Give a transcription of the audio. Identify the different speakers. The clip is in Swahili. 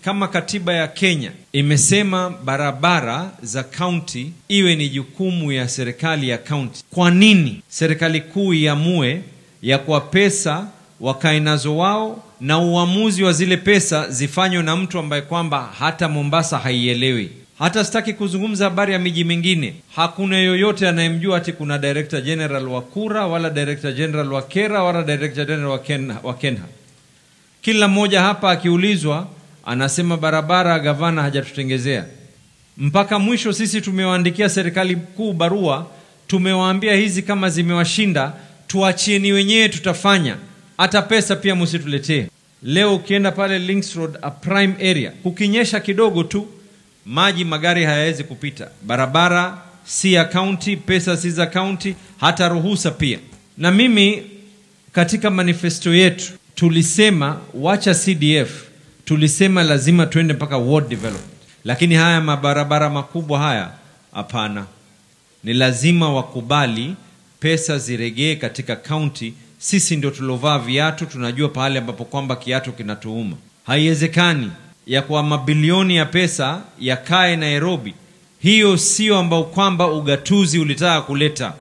Speaker 1: Kama katiba ya Kenya imesema barabara za county iwe ni jukumu ya serikali ya county, kwa nini serikali kuu iamue ya kwa pesa wakainazo wao na uamuzi wa zile pesa zifanywe na mtu ambaye kwamba hata Mombasa haielewi? Hata sitaki kuzungumza habari ya miji mingine. Hakuna yoyote anayemjua ati kuna Director General wa Kura wala Director General wa Kera wala Director General wa Kenha. Kila mmoja hapa akiulizwa anasema barabara gavana hajatutengezea. Mpaka mwisho sisi tumewaandikia serikali kuu barua, tumewaambia hizi kama zimewashinda tuachieni wenyewe, tutafanya. Hata pesa pia msituletee. Leo ukienda pale Links Road, a prime area, kukinyesha kidogo tu maji magari hayawezi kupita. Barabara si ya county, pesa si za county, hata ruhusa pia. Na mimi katika manifesto yetu tulisema wacha CDF, tulisema lazima tuende mpaka ward development. Lakini haya mabarabara makubwa haya hapana. Ni lazima wakubali pesa ziregee katika county. Sisi ndio tulovaa viatu, tunajua pahali ambapo kwamba kiatu kinatuuma. Haiwezekani ya kwa mabilioni ya pesa yakae Nairobi. Hiyo sio ambao kwamba ugatuzi ulitaka kuleta.